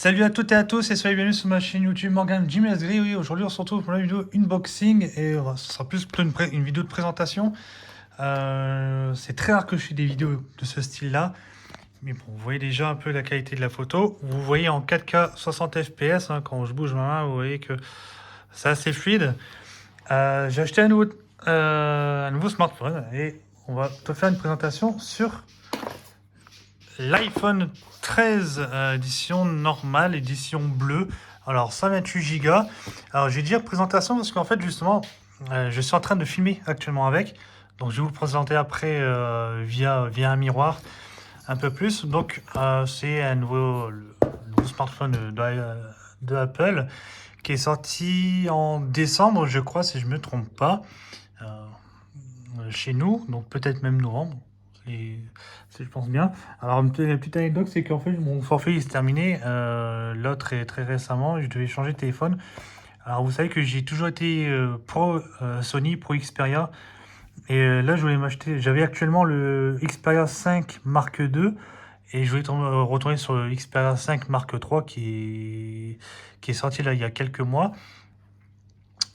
Salut à toutes et à tous et soyez bienvenus sur ma chaîne YouTube Morgan Jimmy Asgri. Oui, aujourd'hui on se retrouve pour une vidéo unboxing et ce sera plus plutôt une vidéo de présentation. C'est très rare que je fais des vidéos de ce style-là, mais bon, vous voyez déjà un peu la qualité de la photo. Vous voyez en 4K 60 fps, quand je bouge ma main, vous voyez que c'est assez fluide. J'ai acheté un nouveau smartphone et on va te faire une présentation sur l'iPhone 13 édition normale, édition bleue. Alors 128 Go. Alors je vais dire présentation parce qu'en fait justement je suis en train de filmer actuellement avec. Donc je vais vous le présenter après via un miroir un peu plus. Donc c'est le nouveau smartphone de Apple qui est sorti en décembre, je crois, si je ne me trompe pas, euh, chez nous, donc peut-être même novembre. Si je pense bien. Alors, une petite anecdote, c'est qu'en fait, mon forfait il s'est terminé. L'autre est très récemment, je devais changer de téléphone. Alors, vous savez que j'ai toujours été pro Sony, pro Xperia. Et là, je voulais m'acheter. J'avais actuellement le Xperia 5 Mark II. Et je voulais retourner sur le Xperia 5 Mark III qui est sorti là il y a quelques mois.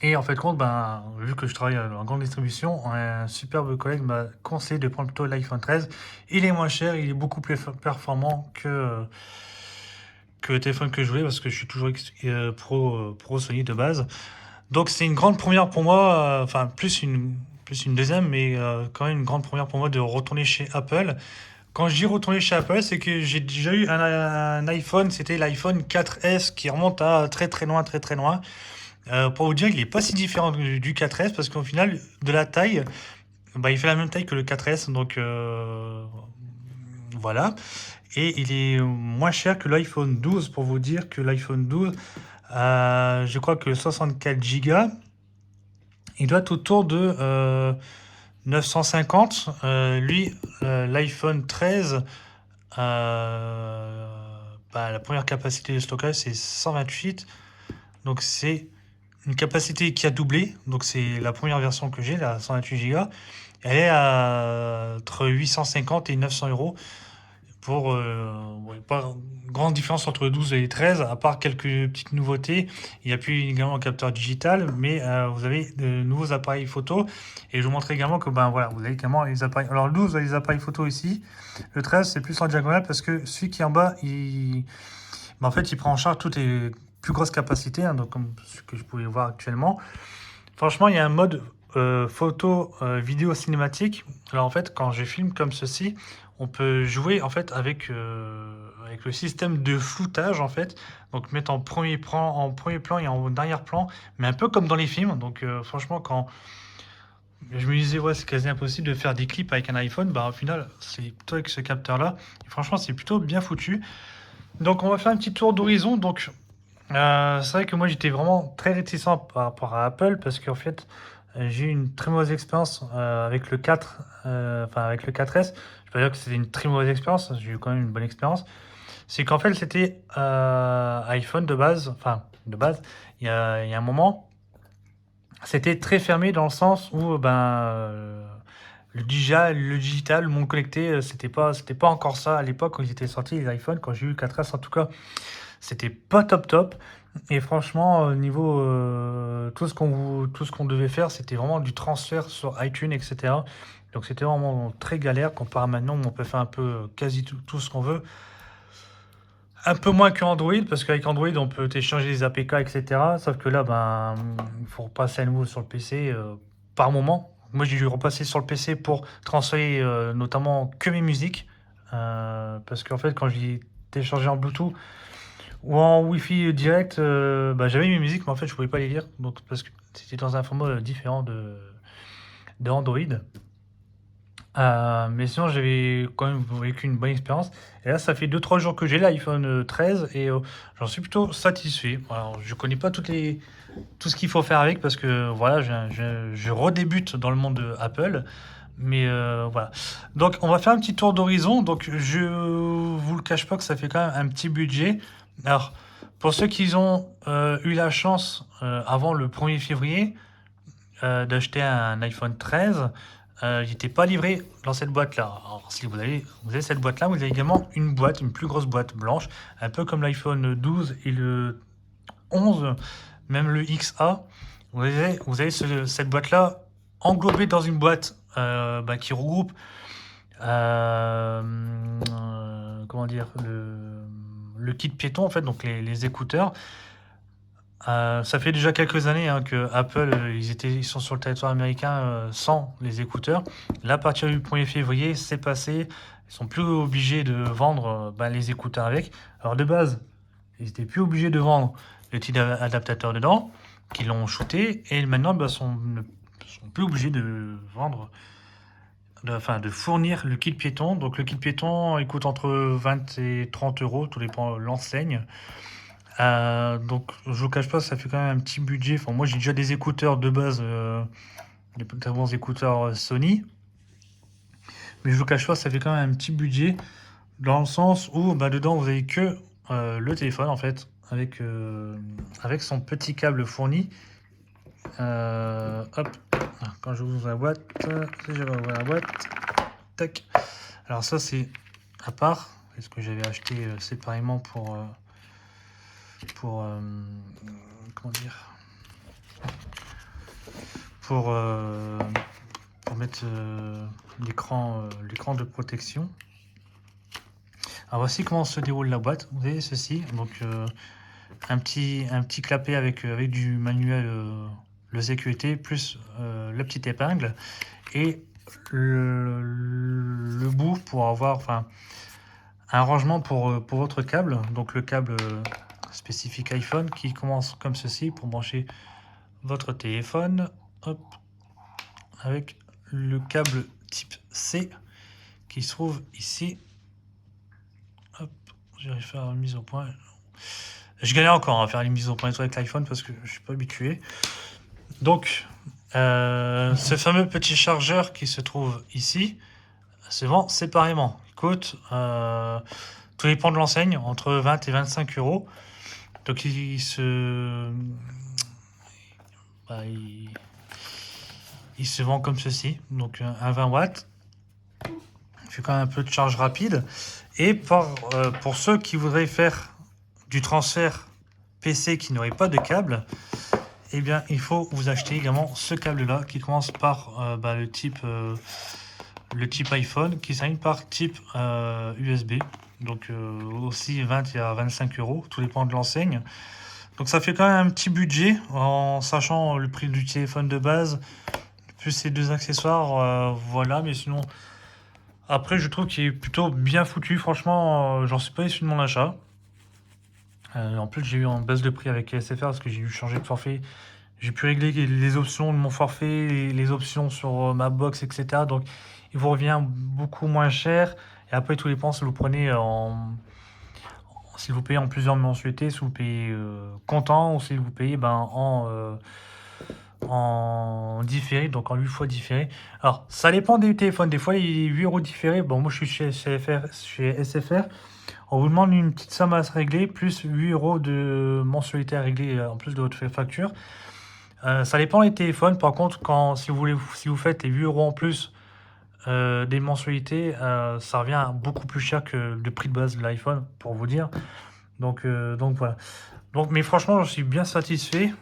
Et en fait, compte, ben, vu que je travaille en grande distribution, un superbe collègue m'a conseillé de prendre plutôt l'iPhone 13. Il est moins cher, il est beaucoup plus performant que le téléphone que je voulais parce que je suis toujours pro Sony de base. Donc c'est une grande première pour moi, enfin plus une deuxième, mais quand même une grande première pour moi de retourner chez Apple. Quand je dis retourner chez Apple, c'est que j'ai déjà eu un iPhone, c'était l'iPhone 4S qui remonte à très très loin, très très loin. Pour vous dire, il n'est pas si différent du 4S parce qu'au final, de la taille, bah, il fait la même taille que le 4S. Donc voilà. Et il est moins cher que l'iPhone 12 pour vous dire que l'iPhone 12, je crois que 64 Go, il doit être autour de 950. Lui, l'iPhone 13, bah, la première capacité de stockage, c'est 128. Donc c'est une capacité qui a doublé. Donc c'est la première version que j'ai, la 128 Go. Elle est entre 850 et 900 euros. Pas grande différence entre le 12 et les 13, à part quelques petites nouveautés. Il n'y a plus également un capteur digital, mais vous avez de nouveaux appareils photo. Et je vous montrer également que ben voilà, vous avez également les appareils. Alors le 12 a les appareils photo ici. Le 13 c'est plus en diagonale parce que celui qui est en bas, ben, en fait, il prend en charge toutes les plus grosses capacités, donc comme ce que je pouvais voir actuellement. Franchement, il y a un mode photo, vidéo cinématique. Alors en fait, quand je filme comme ceci, on peut jouer en fait avec le système de floutage en fait. Donc mettre en premier plan et en arrière-plan, mais un peu comme dans les films. Donc franchement, quand je me disais ouais, c'est quasi impossible de faire des clips avec un iPhone, bah au final, c'est plutôt avec ce capteur-là. Et franchement, c'est plutôt bien foutu. Donc on va faire un petit tour d'horizon. Donc c'est vrai que moi j'étais vraiment très réticent par rapport à Apple parce qu'en fait j'ai eu une très mauvaise expérience avec le 4, enfin avec le 4S. Je peux pas dire que c'était une très mauvaise expérience, j'ai eu quand même une bonne expérience. C'est qu'en fait c'était iPhone de base, enfin de base, il y a un moment, c'était très fermé dans le sens où le digital, le monde connecté, c'était pas encore ça à l'époque quand ils étaient sortis les iPhones, quand j'ai eu le 4S en tout cas. C'était pas top top. Et franchement, niveau tout ce qu'on devait faire, c'était vraiment du transfert sur iTunes, etc. Donc c'était vraiment très galère comparé à maintenant où on peut faire un peu quasi tout ce qu'on veut. Un peu moins que Android, parce qu'avec Android, on peut télécharger des APK, etc. Sauf que là, ben, il faut repasser à nouveau sur le PC par moment. Moi, j'ai dû repasser sur le PC pour transférer notamment que mes musiques. Parce qu'en fait, quand j'ai téléchargé en Bluetooth, ou en Wi-Fi direct, bah, j'avais mes musiques, mais en fait, je pouvais pas les lire, donc parce que c'était dans un format différent de Android. Mais sinon, j'avais quand même vécu une bonne expérience. Et là, ça fait 2 3 jours que j'ai l'iPhone 13 et j'en suis plutôt satisfait. Alors, je connais pas tout ce qu'il faut faire avec parce que voilà, je redébute dans le monde de Apple. Mais voilà. Donc, on va faire un petit tour d'horizon. Donc, je vous le cache pas que ça fait quand même un petit budget. Alors, pour ceux qui ont eu la chance avant le 1er février d'acheter un iPhone 13, il n'était pas livré dans cette boîte-là. Alors, si vous avez cette boîte-là, vous avez également une boîte, une plus grosse boîte blanche, un peu comme l'iPhone 12 et le 11, même le XA. Cette boîte-là englobée dans une boîte qui regroupe comment dire, le kit piéton, en fait, donc les écouteurs. Ça fait déjà quelques années que Apple, ils sont sur le territoire américain sans les écouteurs. Là, à partir du 1er février, c'est passé. Ils sont plus obligés de vendre les écouteurs avec. Alors de base, ils n'étaient plus obligés de vendre le petit adaptateur dedans, qu'ils l'ont shooté, et maintenant ne sont plus obligés de vendre, de fournir le kit piéton. Donc le kit piéton, il coûte entre 20 et 30 euros, tout dépend de l'enseigne. Donc je vous cache pas, ça fait quand même un petit budget. Enfin, moi j'ai déjà des écouteurs de base, des bons écouteurs Sony, mais je vous cache pas, ça fait quand même un petit budget dans le sens où dedans vous avez que le téléphone en fait, avec son petit câble fourni. Hop, quand je ouvre la boîte, tac. Alors ça c'est à part, c'est ce que j'avais acheté séparément pour comment dire, pour mettre l'écran de protection. Alors voici comment se déroule la boîte. Vous avez ceci, donc un petit clapet avec du manuel de sécurité plus la petite épingle et le bout pour avoir un rangement pour votre câble, donc le câble spécifique iPhone qui commence comme ceci pour brancher votre téléphone, hop, avec le câble type C qui se trouve ici. Hop, j'arrive à faire une mise au point. Je galère encore à faire les mises au point avec l'iPhone parce que je suis pas habitué. Donc, ce fameux petit chargeur qui se trouve ici se vend séparément. Il coûte, tout dépend de l'enseigne, entre 20 et 25 euros. Donc, il se vend comme ceci. Donc, un 20 watts. Il fait quand même un peu de charge rapide. Et pour ceux qui voudraient faire du transfert PC qui n'aurait pas de câble, eh bien, il faut vous acheter également ce câble-là qui commence par le type iPhone, qui s'aligne par type USB. Donc aussi 20 à 25 euros, tout dépend de l'enseigne. Donc ça fait quand même un petit budget en sachant le prix du téléphone de base, plus ces deux accessoires, voilà. Mais sinon, après, je trouve qu'il est plutôt bien foutu. Franchement, j'en suis pas issu de mon achat. En plus, j'ai eu en baisse de prix avec SFR parce que j'ai dû changer de forfait. J'ai pu régler les options de mon forfait, les options sur ma box, etc. Donc, il vous revient beaucoup moins cher. Et après, tout dépend si vous prenez si vous payez en plusieurs mensualités, si vous payez comptant ou si vous payez en différé, donc en 8 fois différé. Alors, ça dépend des téléphones. Des fois, il est 8 euros différé. Bon, moi, je suis chez SFR. On vous demande une petite somme à se régler, plus 8 euros de mensualité à régler en plus de votre facture. Ça dépend des téléphones. Par contre, si vous faites les 8 euros en plus des mensualités, ça revient beaucoup plus cher que le prix de base de l'iPhone, pour vous dire. Donc voilà. Mais franchement, je suis bien satisfait.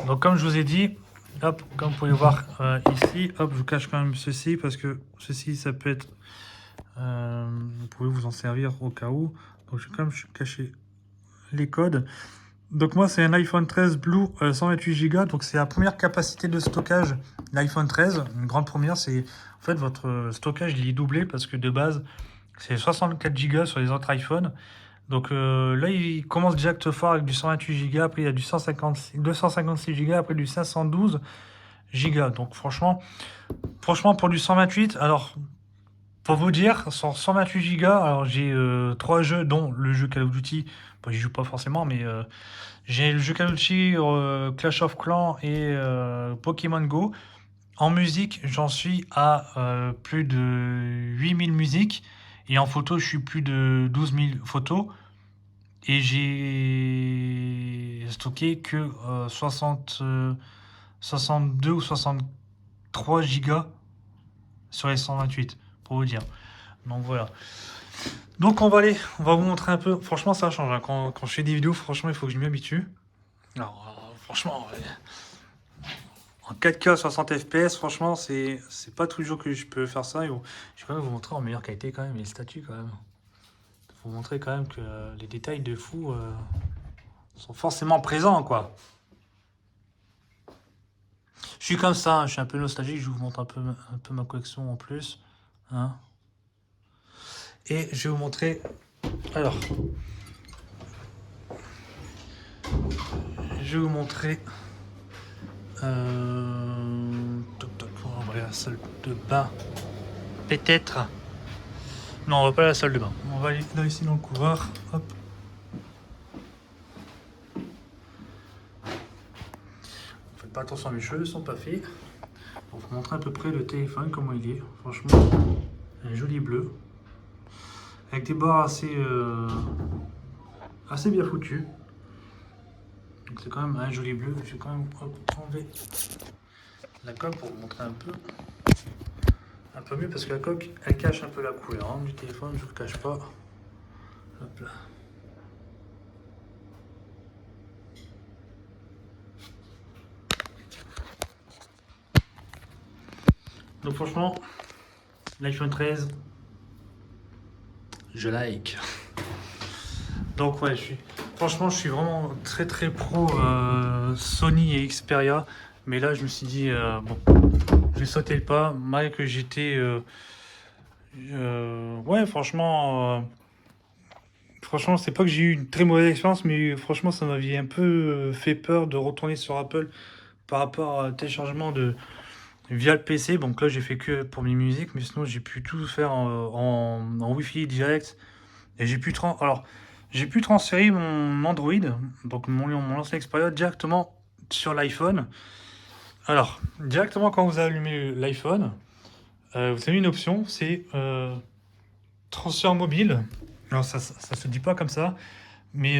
Donc comme je vous ai dit, hop, comme vous pouvez voir ici, hop, je vous cache quand même ceci parce que ceci, ça peut être... vous pouvez vous en servir au cas où. Donc je vais quand même cacher les codes. Donc moi c'est un iPhone 13 Blue 128 Go. Donc c'est la première capacité de stockage de l'iPhone 13. Une grande première, c'est en fait votre stockage il est doublé parce que de base c'est 64 Go sur les autres iPhones. Donc là il commence direct fort avec du 128 Go, après il y a du 256 Go, après du 512 Go. Donc franchement pour du 128, alors pour vous dire, sur 128 Go, alors j'ai 3 jeux, dont le jeu Call of Duty. Bon, j'y joue pas forcément, mais j'ai le jeu Call of Duty, Clash of Clans et Pokémon Go. En musique, j'en suis à plus de 8000 musiques. Et en photo, je suis plus de 12 000 photos. Et j'ai stocké que 62 ou 64 3 Go sur les 128, pour vous dire. Donc voilà. Donc on va vous montrer un peu. Franchement, ça change, hein. Quand je fais des vidéos, franchement, il faut que je m'y habitue. Alors, franchement, en 4K 60 FPS, franchement, c'est pas toujours que je peux faire ça. Je vais quand même vous montrer en meilleure qualité quand même les statuts quand même. Vous montrer quand même que les détails de fou sont forcément présents, quoi. Je suis comme ça, hein, je suis un peu nostalgique, je vous montre un peu ma collection en plus. Hein. Et je vais vous montrer. Alors. Je vais vous montrer. On va aller à la salle de bain. Peut-être. Non, on va pas à la salle de bain. On va aller là ici dans le couloir. Hop. Faites pas attention, mes cheveux sont pas faits. On va vous montrer à peu près le téléphone, comment il est. Franchement, un joli bleu. Avec des bords assez bien foutus. Donc c'est quand même un joli bleu. Je vais quand même enlever la coque pour vous montrer un peu mieux, parce que la coque elle cache un peu la couleur hein, du téléphone, je ne vous le cache pas. Hop là. Donc franchement, l'iPhone 13, je like. Donc ouais, franchement, je suis vraiment très très pro Sony et Xperia. Mais là, je me suis dit, bon, je vais sauter le pas, malgré que j'étais... ouais, franchement, c'est pas que j'ai eu une très mauvaise expérience, mais franchement, ça m'avait un peu fait peur de retourner sur Apple par rapport à téléchargement via le PC. Donc là, j'ai fait que pour mes musiques, mais sinon, j'ai pu tout faire en Wi-Fi direct. Et j'ai pu transférer mon Android, donc mon ancien Xperia, directement sur l'iPhone. Alors, directement quand vous allumez l'iPhone, vous avez une option, c'est transfert mobile. Alors ça se dit pas comme ça, mais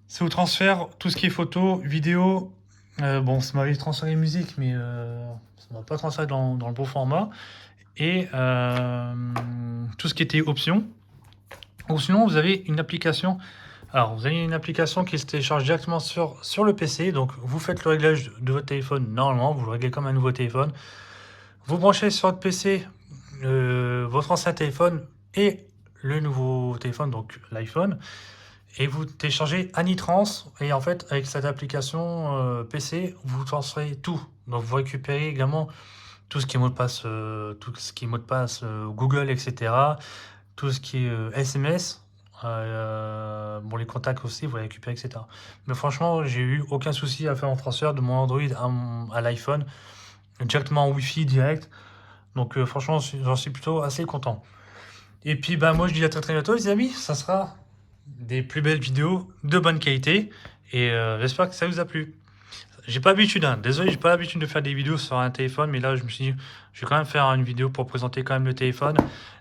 ça vous transfère tout ce qui est photo, vidéo. Bon, ça m'avait transféré musique, mais ça m'a pas transféré dans le beau format. Et tout ce qui était options. Ou sinon, vous avez une application. Alors, vous avez une application qui se télécharge directement sur le PC. Donc, vous faites le réglage de votre téléphone normalement. Vous le réglez comme un nouveau téléphone. Vous branchez sur votre PC votre ancien téléphone et le nouveau téléphone, donc l'iPhone. Et vous téléchargez Anitrans. Et en fait, avec cette application PC, vous transférez tout. Donc, vous récupérez également tout ce qui est mot de passe, Google, etc. Tout ce qui est SMS. Bon, les contacts aussi, vous les récupérez, etc. Mais franchement, j'ai eu aucun souci à faire un transfert de mon Android à l'iPhone, directement en Wi-Fi direct. Donc franchement, j'en suis plutôt assez content. Et puis bah moi je dis à très très bientôt les amis, ça sera des plus belles vidéos de bonne qualité. Et j'espère que ça vous a plu. J'ai pas l'habitude, hein. Désolé, j'ai pas l'habitude de faire des vidéos sur un téléphone, mais là je me suis dit, je vais quand même faire une vidéo pour présenter quand même le téléphone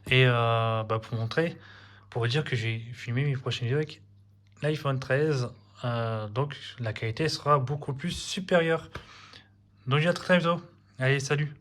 et pour montrer, pour vous dire que j'ai filmé mes prochaines vidéos avec l'iPhone 13, donc la qualité sera beaucoup plus supérieure. Donc je dis à très bientôt. Allez, salut.